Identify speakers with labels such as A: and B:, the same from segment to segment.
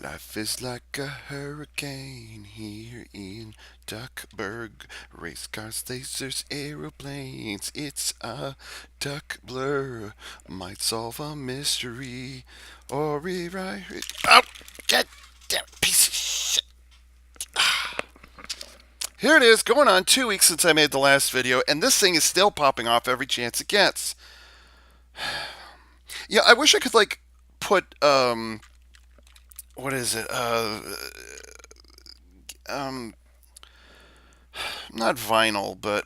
A: Life is like a hurricane here in Duckburg. Race cars, lasers, aeroplanes. It's a duck blur. Might solve a mystery or rewrite it. Oh, god damn piece of shit. Here it is, going on 2 weeks since I made the last video, and this thing is still popping off every chance it gets. Yeah, I wish I could, like, put, what is it? Um, Not vinyl, but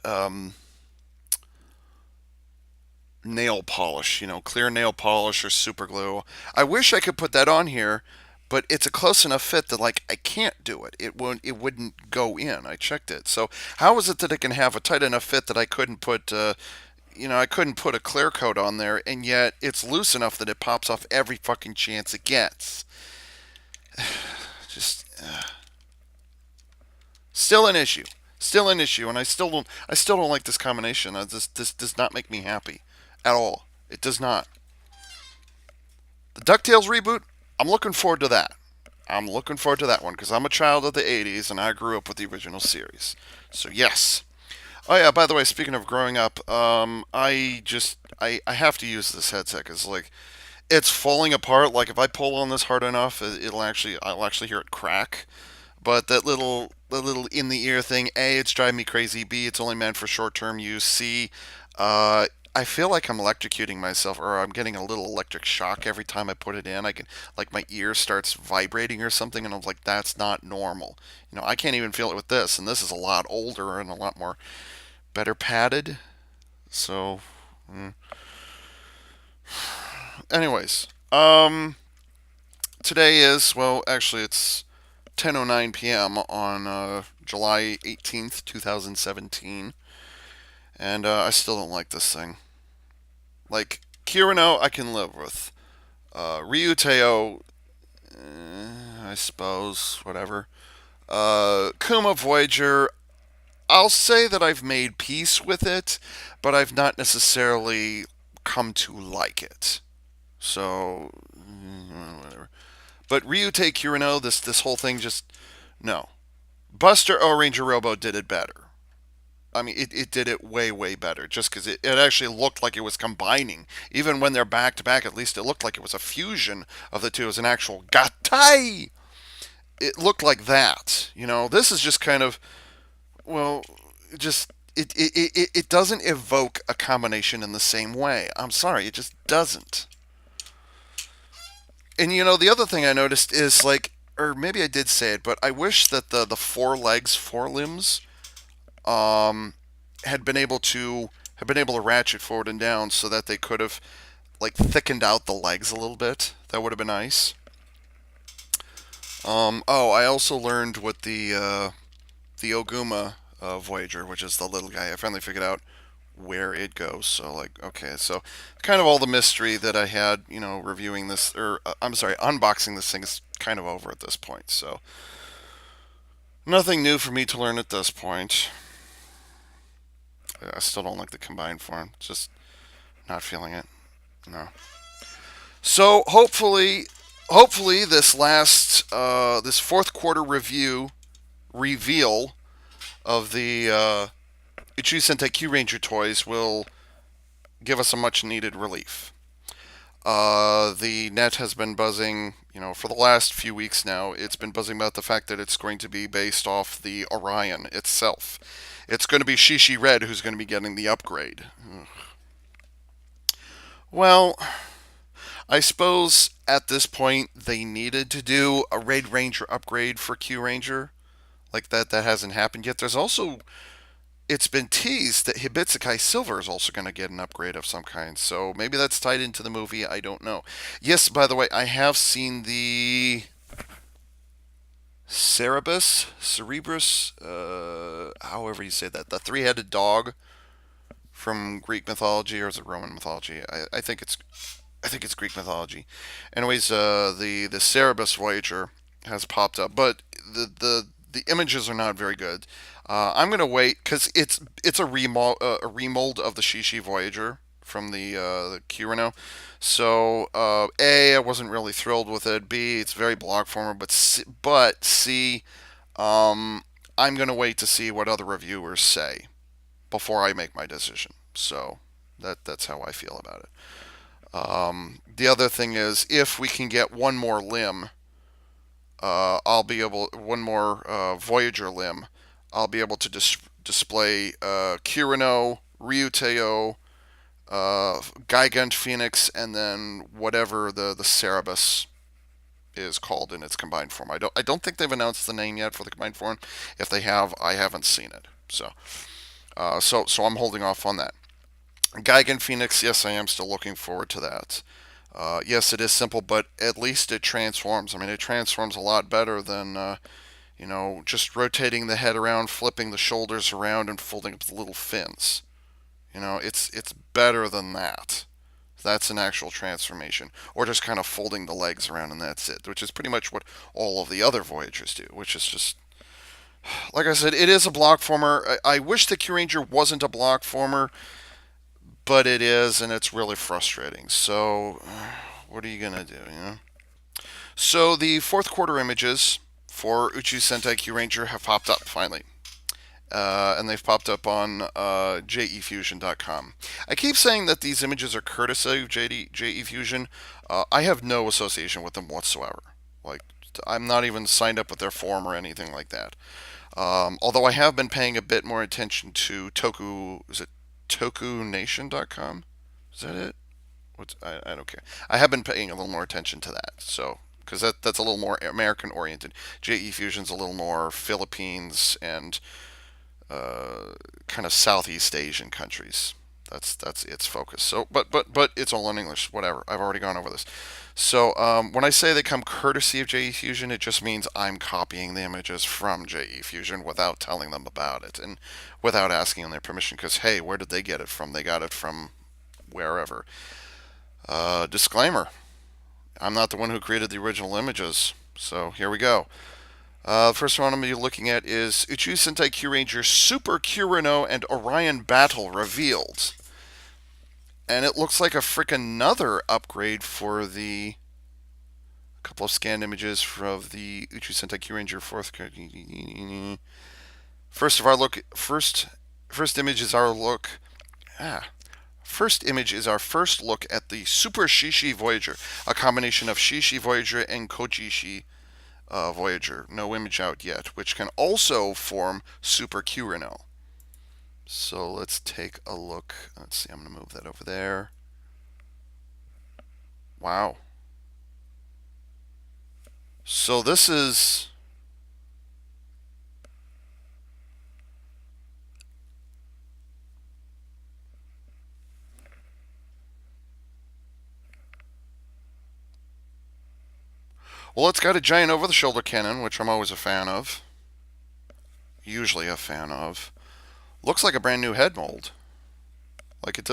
A: nail polish. Clear nail polish or super glue. I wish I could put that on here, but it's a close enough fit that like I can't do it. It wouldn't go in. I checked it. So how is it that it can have a tight enough fit that I couldn't put I couldn't put a clear coat on there, and yet it's loose enough that it pops off every fucking chance it gets. Just still an issue. Still an issue, and I still don't like this combination. This does not make me happy at all. It does not. The DuckTales reboot, I'm looking forward to that. I'm looking forward to that one because I'm a child of the 80s and I grew up with the original series. So, yes. Oh, yeah, by the way, speaking of growing up, I have to use this headset because, like, it's falling apart. Like, if I pull on this hard enough, I'll actually hear it crack. But that little in the ear thing, A, it's driving me crazy. B, it's only meant for short term use. C, I feel like I'm electrocuting myself, or I'm getting a little electric shock every time I put it in. I can, like, my ear starts vibrating or something, and I'm like, that's not normal. I can't even feel it with this, and this is a lot older and a lot more better padded. So, anyways, today is, well, actually, it's 10:09 p.m. on July 18th, 2017, and I still don't like this thing. Like, Kirino, I can live with. Ryuteo, I suppose, whatever. Kuma Voyager, I'll say that I've made peace with it, but I've not necessarily come to like it. So, whatever. But Ryutei Kirino, this whole thing just no. Buster O Ranger Robo did it better. I mean, it did it way, way better just because it actually looked like it was combining. Even when they're back to back, at least it looked like it was a fusion of the two. It was an actual gatai. It looked like that. This is just kind of, well, just. It doesn't evoke a combination in the same way. I'm sorry, it just doesn't. And the other thing I noticed is like, or maybe I did say it, but I wish that the four legs, four limbs, um, had been able to ratchet forward and down so that they could have like thickened out the legs a little bit. That would have been nice. Oh, I also learned what the Oguma Voyager, which is the little guy. I finally figured out where it goes. So like, okay, so kind of all the mystery that I had, reviewing this, or I'm sorry, unboxing this thing is kind of over at this point. So nothing new for me to learn at this point. I still don't like the combined form. Just not feeling it. No. So hopefully this fourth quarter reveal of the Uchuu Sentai KyuRanger toys will give us a much needed relief. The net has been buzzing, for the last few weeks now. It's been buzzing about the fact that it's going to be based off the Orion itself. It's going to be Shishi Red who's going to be getting the upgrade. Well, I suppose at this point they needed to do a Red Ranger upgrade for KyuRanger. Like that hasn't happened yet. There's also it's been teased that Hibitsukai Silver is also going to get an upgrade of some kind. So maybe that's tied into the movie. I don't know. Yes, by the way, I have seen the Cerebrus, however you say that, the three-headed dog from Greek mythology, or is it Roman mythology? I think it's Greek mythology. Anyways, the Cerebus Voyager has popped up, but the images are not very good. I'm gonna wait because it's a remold of the Shishi Voyager the KyuRanger. So A, I wasn't really thrilled with it. B, it's very block former, but C, um, I'm gonna wait to see what other reviewers say before I make my decision. So that's how I feel about it. The other thing is, if we can get one more limb, I'll be able one more Voyager limb. I'll be able to display Kirino, Ryuteo, Gigant Phoenix, and then whatever the Cerebus is called in its combined form. I don't think they've announced the name yet for the combined form. If they have, I haven't seen it. So I'm holding off on that. Gigant Phoenix, yes, I am still looking forward to that. Yes, it is simple, but at least it transforms. I mean, it transforms a lot better than just rotating the head around, flipping the shoulders around, and folding up the little fins. It's better than that. That's an actual transformation, or just kind of folding the legs around and that's it, which is pretty much what all of the other Voyagers do. Which is just, like I said, it is a block former. I wish the KyuRanger wasn't a block former, but it is, and it's really frustrating. So, what are you gonna do? So the fourth quarter images for Uchuu Sentai KyuRanger have popped up finally. And they've popped up on jefusion.com. I keep saying that these images are courtesy of jefusion. I have no association with them whatsoever. Like, I'm not even signed up with their forum or anything like that. Although I have been paying a bit more attention to is it tokunation.com? Is that it? I don't care. I have been paying a little more attention to that. So, because that's a little more American oriented. JE Fusion's a little more Philippines and kind of Southeast Asian countries. That's its focus. So, but it's all in English. Whatever. I've already gone over this. So when I say they come courtesy of JE Fusion, it just means I'm copying the images from JE Fusion without telling them about it and without asking them their permission. Because hey, where did they get it from? They got it from wherever. Disclaimer: I'm not the one who created the original images. So here we go. The first one I'm going to be looking at is Uchuu Sentai KyuRanger Super Kirino and Orion Battle revealed. And it looks like a frickin' another upgrade for the couple of scanned images from the Uchuu Sentai KyuRanger fourth. First image is our look. First image is our first look at the Super Shishi Voyager, a combination of Shishi Voyager and Kojishi Voyager. No image out yet, which can also form Super KyuRanger. So let's take a look. Let's see, I'm going to move that over there. Wow. So this is... Well, it's got a giant over-the-shoulder cannon, which I'm always a fan of. Usually a fan of. Looks like a brand new head mold. Like it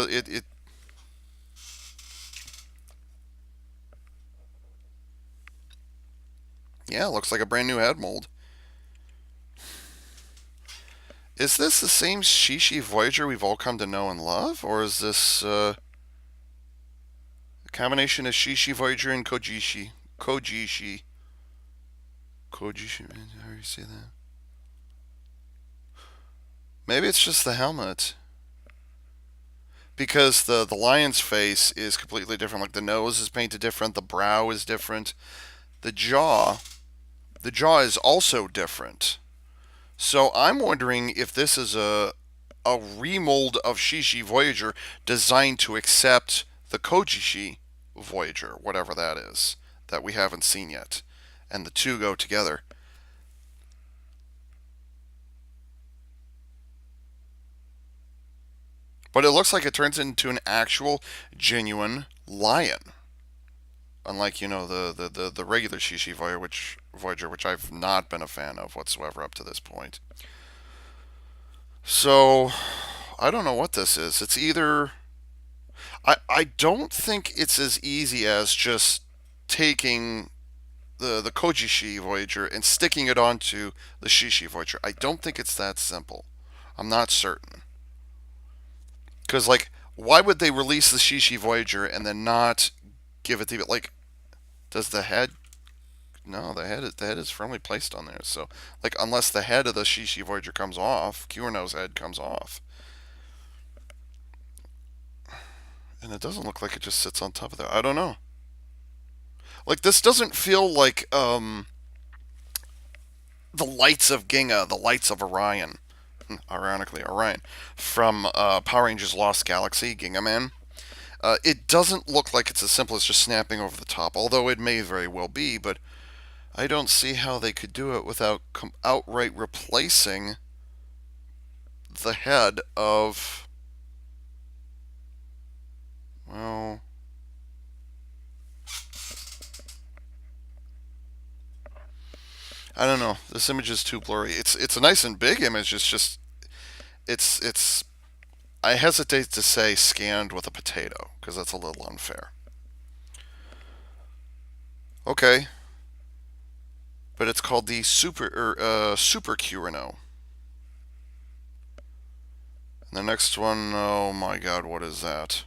A: yeah, looks like a brand new head mold. Is this the same Shishi Voyager we've all come to know and love? Or is this a combination of Shishi Voyager and Kojishi? Kojishi. Kojishi, how do you say that? Maybe it's just the helmet. Because the lion's face is completely different. Like the nose is painted different, the brow is different, the jaw is also different. So I'm wondering if this is a remold of Shishi Voyager designed to accept the Kojishi Voyager, whatever that is, that we haven't seen yet, and the two go together. But it looks like it turns into an actual, genuine lion. Unlike, the regular Shishi Voyager, which I've not been a fan of whatsoever up to this point. So, I don't know what this is. It's either... I don't think it's as easy as just taking the Kojishi Voyager and sticking it onto the Shishi Voyager. I don't think it's that simple. I'm not certain. Because, like, Why would they release the Shishi Voyager and then not give it the like? Does the head? No, the head is firmly placed on there. So like, unless the head of the Shishi Voyager comes off, Kyurano's head comes off, and it doesn't look like it just sits on top of there. I don't know. Like, this doesn't feel like the lights of Ginga, the lights of Orion, ironically Orion, from Power Rangers Lost Galaxy, Ginga Man. It doesn't look like it's as simple as just snapping over the top, although it may very well be, but I don't see how they could do it without outright replacing the head of, well, I don't know. This image is too blurry. It's a nice and big image. It's just it's I hesitate to say scanned with a potato because that's a little unfair. Okay, but it's called the Super Curino. And the next one, oh my God, what is that?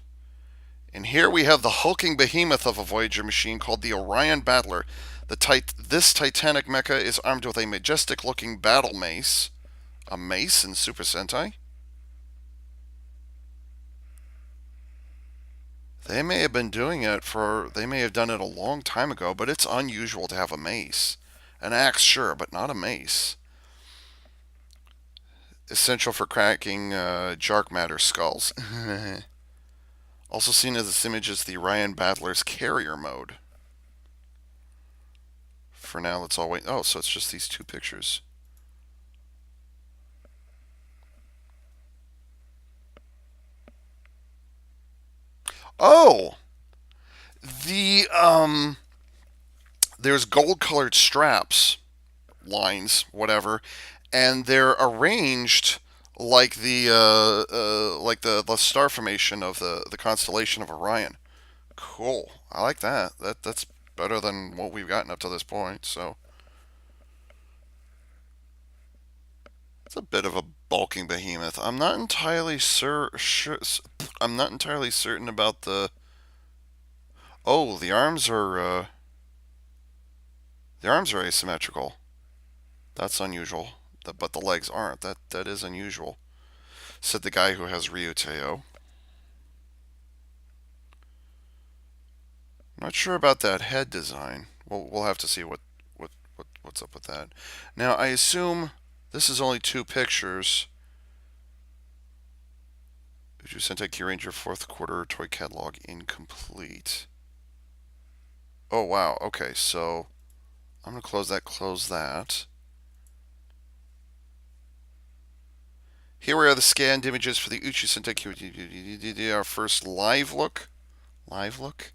A: And here we have the hulking behemoth of a Voyager machine called the Orion Battler. This titanic mecha is armed with a majestic-looking battle mace. A mace in Super Sentai? They may have been doing it for. They may have done it a long time ago, but it's unusual to have a mace. An axe, sure, but not a mace. Essential for cracking dark matter skulls. Also seen as this image is the Orion Battler's carrier mode. For now, let's all wait. Oh, so it's just these two pictures. Oh, the there's gold-colored straps, lines, whatever, and they're arranged like the star formation of the constellation of Orion. Cool. I like that. That's better than what we've gotten up to this point. So it's a bit of a bulking behemoth. I'm not entirely certain about the. Oh, the arms are asymmetrical. That's unusual. But the legs aren't. That is unusual. Said the guy who has Ryuteo. Not sure about that head design. We'll have to see what's up with that. Now I assume this is only two pictures. Uchuu Sentai KyuRanger fourth quarter toy catalog incomplete. Oh wow. Okay, so I'm gonna close that. Close that. Here we are, the scanned images for the Uchuu Sentai KyuRanger. Our first live look. Live look.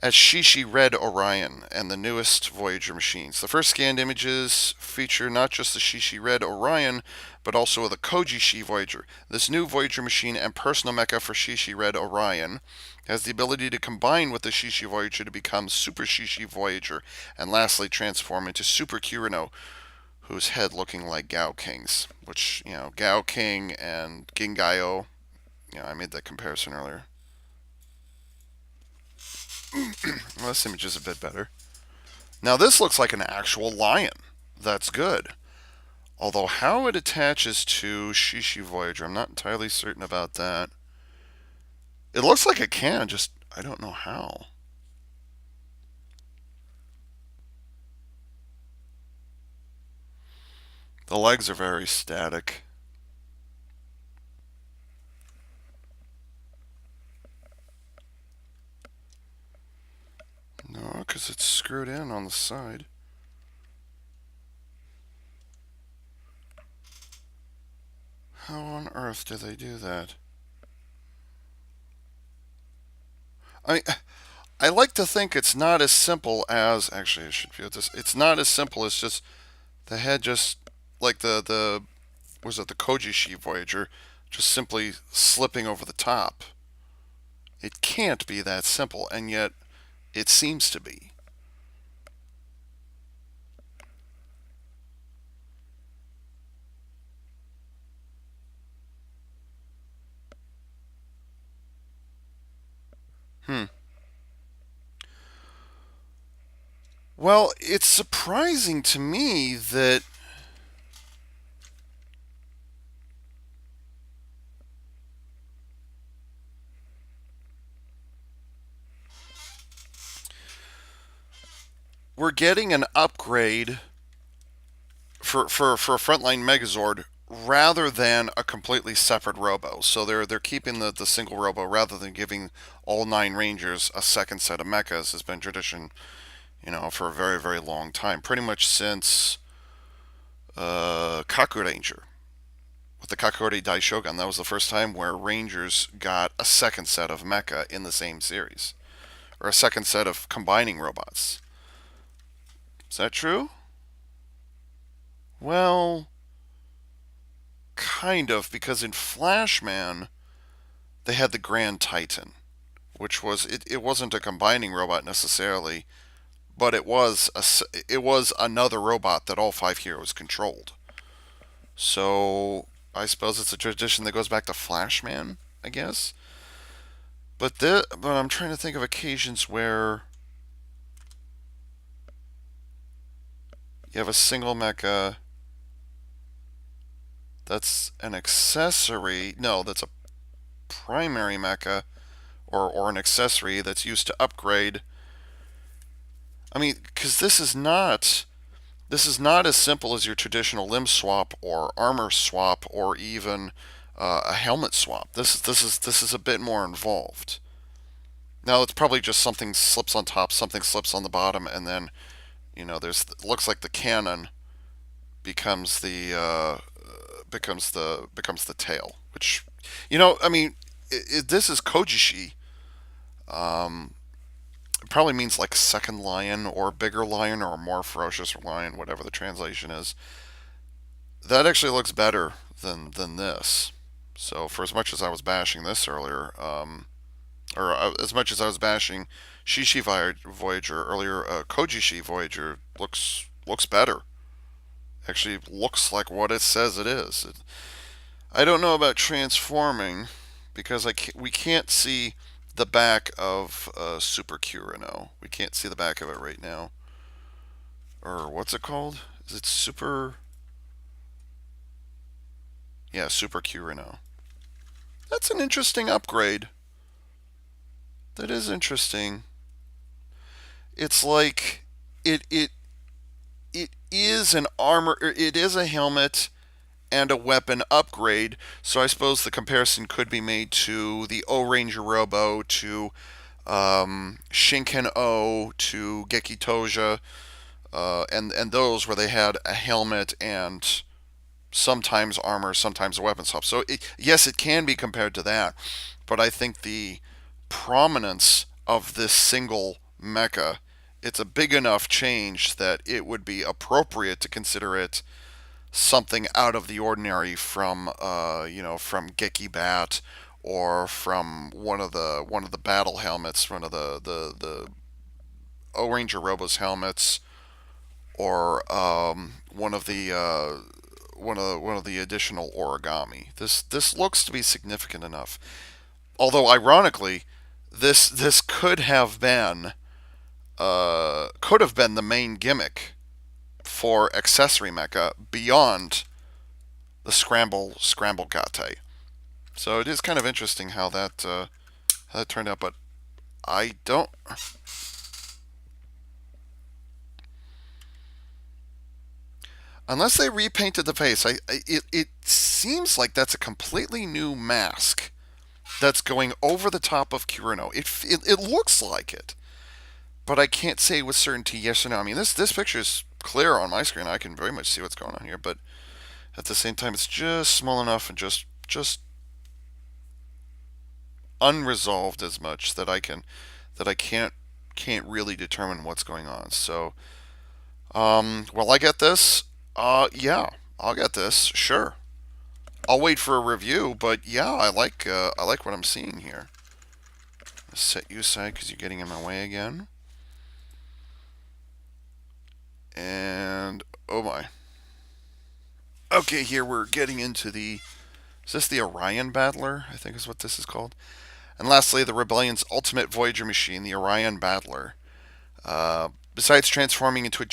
A: At Shishi Red Orion and the newest Voyager machines. The first scanned images feature not just the Shishi Red Orion, but also the Koji Voyager. This new Voyager machine and personal mecha for Shishi Red Orion has the ability to combine with the Shishi Voyager to become Super Shishi Voyager, and lastly transform into Super Kurino, whose head looking like Gao King's. Which, Gao King and Gingayo, I made that comparison earlier. Well, this image is a bit better. Now this looks like an actual lion. That's good. Although how it attaches to Shishi Voyager, I'm not entirely certain about that. It looks like it can, just I don't know how. The legs are very static. No, because it's screwed in on the side. How on earth do they do that? I I like to think it's not as simple as, actually I should view this. It's not as simple as just the head, just like the was it the Koji Voyager, just simply slipping over the top. It can't be that simple, and yet it seems to be. Well, it's surprising to me that we're getting an upgrade for a frontline Megazord rather than a completely separate Robo. So they're keeping the single Robo rather than giving all 9 Rangers a second set of mechas has been tradition, for a very very long time, pretty much since KyuRanger with the Kakori Daishogun. That was the first time where Rangers got a second set of mecha in the same series, or a second set of combining robots. Is that true? Well, kind of, because in Flashman they had the Grand Titan, which it wasn't a combining robot necessarily, but it was another robot that all 5 heroes controlled. So I suppose it's a tradition that goes back to Flashman, I guess. But I'm trying to think of occasions where you have a single mecha that's an accessory. No, that's a primary mecha, or an accessory that's used to upgrade. I mean, because this is not as simple as your traditional limb swap or armor swap or even a helmet swap. This is a bit more involved. Now it's probably just something slips on top, something slips on the bottom, and then there's it looks like the cannon becomes the tail. Which I mean, this is Kojishi. Um, it probably means like second lion or bigger lion or more ferocious lion, whatever the translation is. That actually looks better than this. So for as much as I was bashing this earlier, or as much as I was bashing Shishi Voyager earlier, Kojishi Voyager looks better. Actually, looks like what it says it is. I don't know about transforming because we can't see the back of Super Curino. We can't see the back of it right now. Or what's it called? Is it Super? Yeah, Super Curino. That's an interesting upgrade. That is interesting. It's like it is an armor. It is a helmet and a weapon upgrade. So I suppose the comparison could be made to the O Ranger Robo, to Shinken O, to Geki Toja, and those where they had a helmet and sometimes armor, sometimes a weapon swap. So yes, it can be compared to that, but I think the prominence of this single mecha, it's a big enough change that it would be appropriate to consider it something out of the ordinary from from Geki Bat, or from one of the battle helmets, one of the O Ranger Robo's helmets, or one of the additional origami. This looks to be significant enough. Although ironically, this could have been the main gimmick for accessory mecha beyond the scramble gate. So it is kind of interesting how that turned out. But I don't. Unless they repainted the face, it seems like that's a completely new mask that's going over the top of Kurino. It looks like it, but I can't say with certainty yes or no. I mean, this picture is clear on my screen. I can very much see what's going on here, but at the same time, it's just small enough and just unresolved as much that I can't really determine what's going on. So, will I get this? Yeah, I'll get this. Sure. I'll wait for a review, but yeah, I like what I'm seeing here. Set you aside because you're getting in my way again. And oh my. Okay, here we're getting into the. Is this the Orion Battler? I think is what this is called. And lastly, the Rebellion's ultimate Voyager machine, the Orion Battler. Besides transforming into a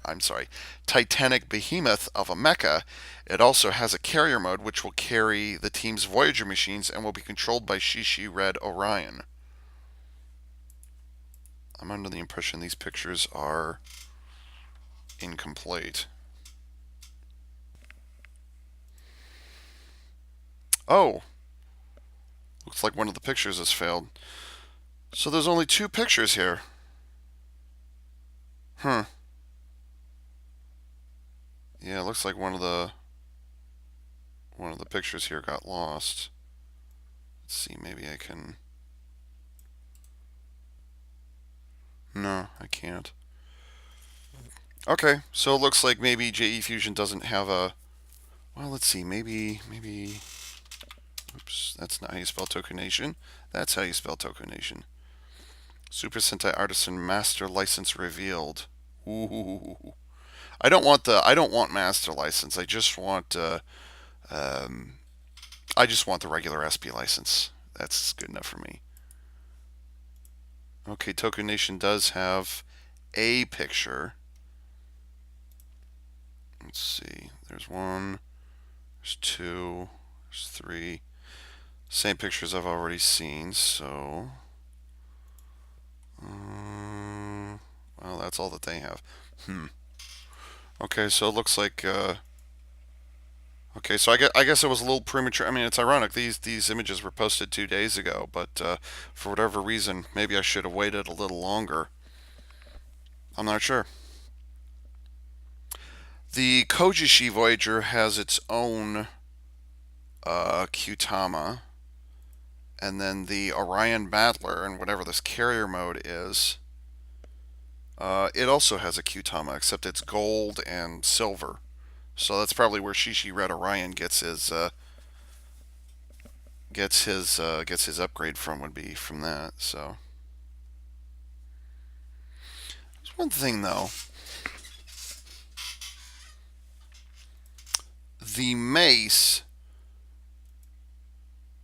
A: I'm sorry, titanic behemoth of a mecha, it also has a carrier mode which will carry the team's Voyager machines and will be controlled by Shishi Red Orion. I'm under the impression these pictures are incomplete. Oh, looks like one of the pictures has failed. So there's only two pictures here. Huh. Yeah, it looks like one of the pictures here got lost. Let's see, maybe I can. No, I can't. Okay, so it looks like maybe JE Fusion doesn't have a. Well, let's see. Maybe. Oops, that's not how you spell Tokenation. That's how you spell Tokenation. Super Sentai Artisan Master License revealed. Ooh. I don't want Master License. Um, I just want the regular SP license. That's good enough for me. Okay, Tokenation does have a picture. Let's see. There's one. There's two. There's three. Same pictures I've already seen, so. Well, that's all that they have. Okay, so it looks like. Okay, so I guess it was a little premature. I mean, it's ironic. These images were posted 2 days ago, but for whatever reason, maybe I should have waited a little longer. I'm not sure. The Kojishi Voyager has its own Qtama, and then the Orion Battler, and whatever this carrier mode is, it also has a Qtama, except it's gold and silver. So that's probably where Shishi Red Orion gets his upgrade from, would be from that. So there's one thing though. The mace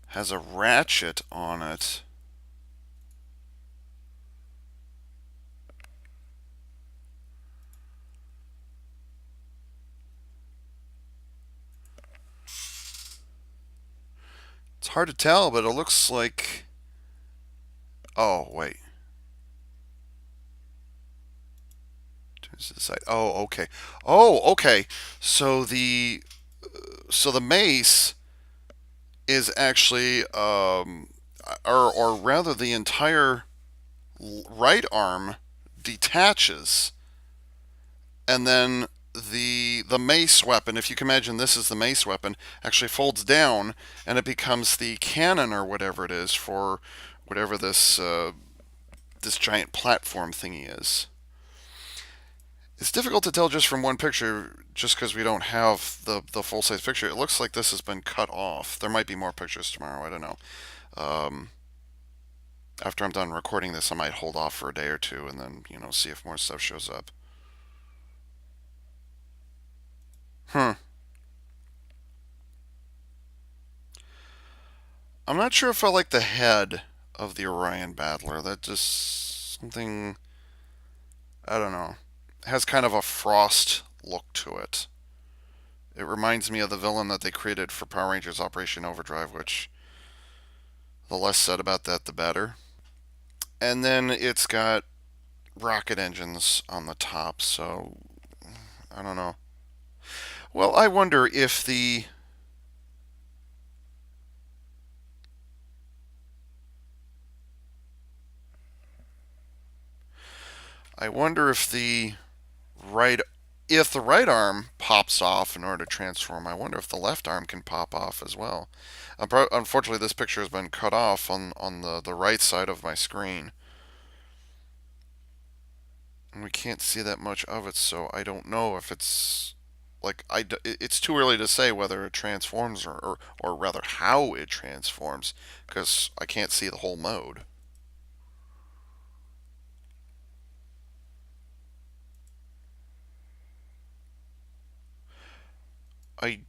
A: has a ratchet on it. It's hard to tell, but it looks like. Oh wait. Turns to the side. Oh okay. Oh okay. So the mace is actually or rather the entire right arm detaches, and then the mace weapon, if you can imagine this is the mace weapon, actually folds down and it becomes the cannon or whatever it is for whatever this giant platform thingy is. It's difficult to tell just from one picture, just because we don't have the full size picture. It looks like this has been cut off. There might be more pictures tomorrow. I don't know. Um, After I'm done recording this, I might hold off for a day or two and then see if more stuff shows up. Hmm. I'm not sure if I like the head of the Orion Battler. That just something, I don't know. It has kind of a frost look to it. It reminds me of the villain that they created for Power Rangers Operation Overdrive, which the less said about that, the better. And then it's got rocket engines on the top, so I don't know. Well, I wonder if the. I wonder right if the right arm pops off in order to transform. I wonder if the left arm can pop off as well. Unfortunately, this picture has been cut off on the right side of my screen, and we can't see that much of it. So I don't know if it's like it's too early to say whether it transforms or rather how it transforms, because I can't see the whole mode. I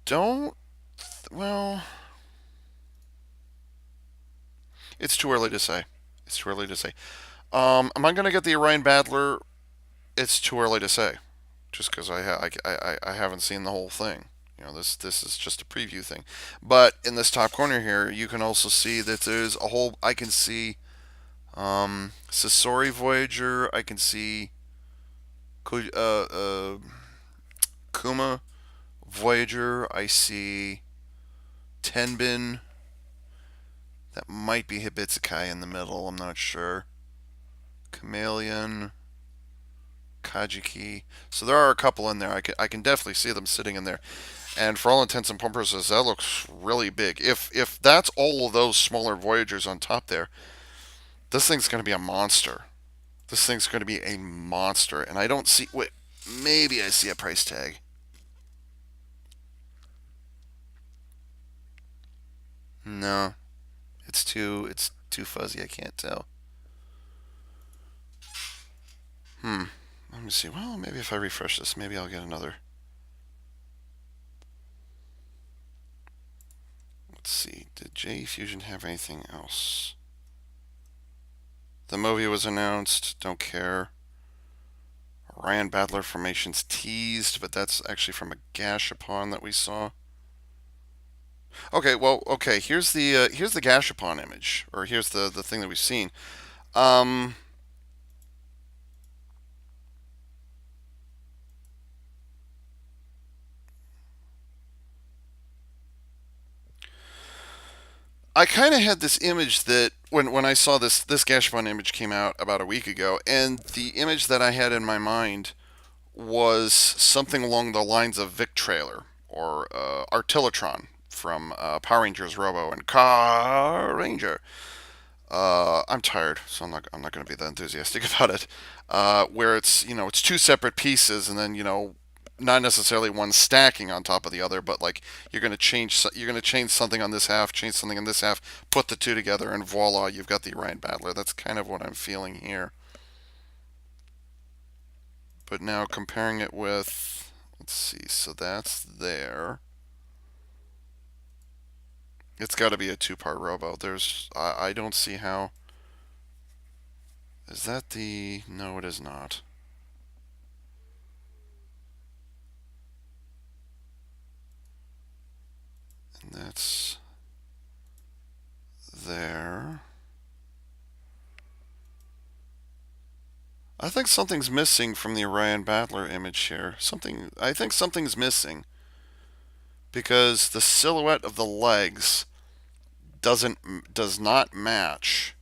A: don't. Well, it's too early to say. It's too early to say. Am I gonna get the Orion Battler? It's too early to say, just because I haven't seen the whole thing. This is just a preview thing. But in this top corner here, you can also see that there's a whole. I can see Sasori Voyager. I can see Kuma Voyager. I see Tenbin. That might be Hibitsukai in the middle. I'm not sure. Chameleon, Kajiki. So there are a couple in there. I can definitely see them sitting in there. And for all intents and purposes, that looks really big. If that's all of those smaller Voyagers on top there, this thing's going to be a monster. This thing's going to be a monster. And I don't see. Wait, maybe I see a price tag. No, it's too fuzzy. I can't tell. Hmm. Let me see. Well, maybe if I refresh this, maybe I'll get another. Let's see. Did J Fusion have anything else? The movie was announced. Don't care. Ryan Battler formations teased, but that's actually from a Gashapon that we saw. Okay, well, okay. Here's the Gashapon image, or here's the thing that we've seen. Um, I kind of had this image that when I saw this Gashapon image came out about a week ago, and the image that I had in my mind was something along the lines of Vic Trailer or Artillatron from Power Rangers Robo and KyuRanger. I'm tired, so I'm not going to be that enthusiastic about it. Where it's two separate pieces, and then not necessarily one stacking on top of the other, but like you're going to change something on this half, change something on this half, put the two together, and voila, you've got the Orion Battler. That's kind of what I'm feeling here. But now comparing it with, let's see, so that's there. It's got to be a two-part robo. I don't see how. Is that the? No, it is not. And that's there. I think something's missing from the Orion Battler image here. I think something's missing because the silhouette of the legs does not match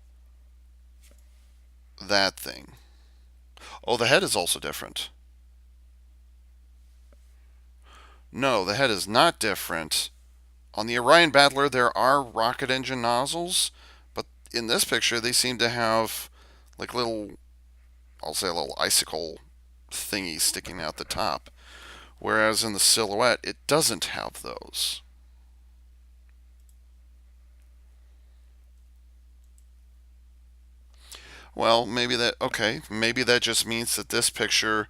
A: that thing. Oh, the head is also different. No, the head is not different. On the Orion Battler, there are rocket engine nozzles, but in this picture, they seem to have like I'll say a little icicle thingy sticking out the top. Whereas in the silhouette, it doesn't have those. Well, maybe that just means that this picture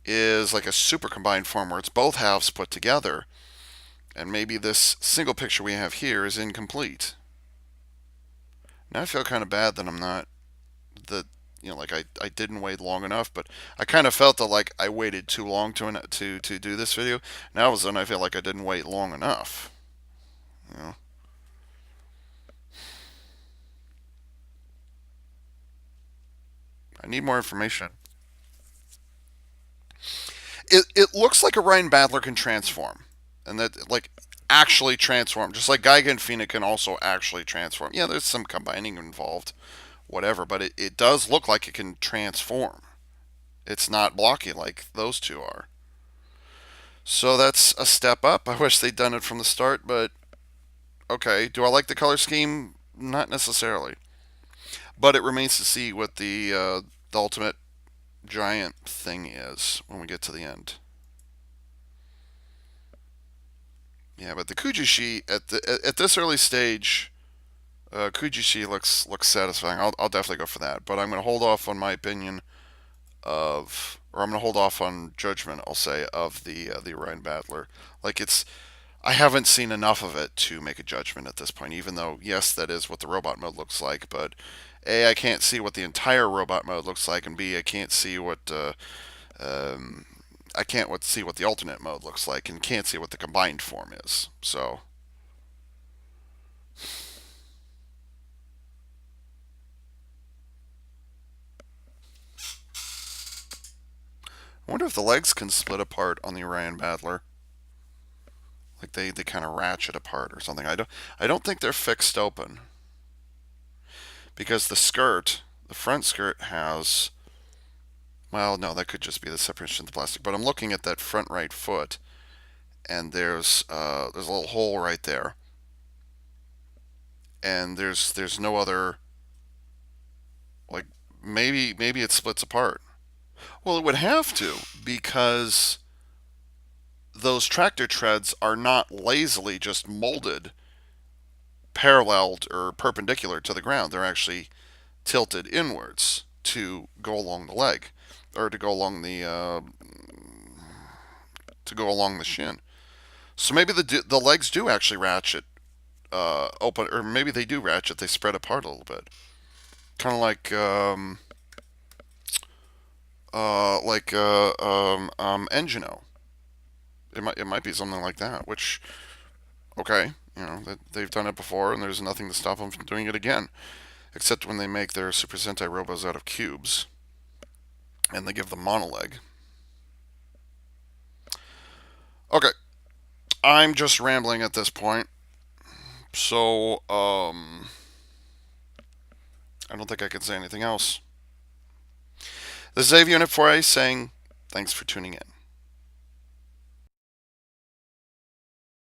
A: is like a super combined form where it's both halves put together. And maybe this single picture we have here is incomplete. Now I feel kind of bad that I'm not, that, like I didn't wait long enough, but I kind of felt that like I waited too long to do this video. Now all of a sudden I feel like I didn't wait long enough. You know, I need more information. It looks like Orion Battler can transform, and that like actually transform, just like Gaiga and Fina can also actually transform. Yeah, there's some combining involved, whatever, but it does look like it can transform. It's not blocky like those two are. So that's a step up. I wish they'd done it from the start, but okay. Do I like the color scheme? Not necessarily. But it remains to see what the ultimate giant thing is when we get to the end. Yeah, but the Kujishi at this early stage, Kujishi looks satisfying. I'll definitely go for that. But I'm going to hold off on my opinion or I'm going to hold off on judgment. I'll say of the Orion Battler. Like it's I haven't seen enough of it to make a judgment at this point, even though, yes, that is what the robot mode looks like, but A, I can't see what the entire robot mode looks like, and B, I can't see um, I can't see what the alternate mode looks like, and can't see what the combined form is. So, I wonder if the legs can split apart on the Orion Battler. Like they kind of ratchet apart or something. I don't think they're fixed open because the front skirt has. Well, no, that could just be the separation of the plastic. But I'm looking at that front right foot, and there's a little hole right there, and there's no other, like, maybe it splits apart. Well, it would have to because those tractor treads are not lazily just molded paralleled or perpendicular to the ground. They're actually tilted inwards to go along the leg, or to go along the shin. So maybe the legs do actually ratchet open, or maybe they do ratchet. They spread apart a little bit, kind of like Engino. It might be something like that. Which, okay, they've done it before, and there's nothing to stop them from doing it again, except when they make their Super Sentai robos out of cubes and they give them monoleg. Okay, I'm just rambling at this point, so I don't think I can say anything else. This is Avian4A saying thanks for tuning in.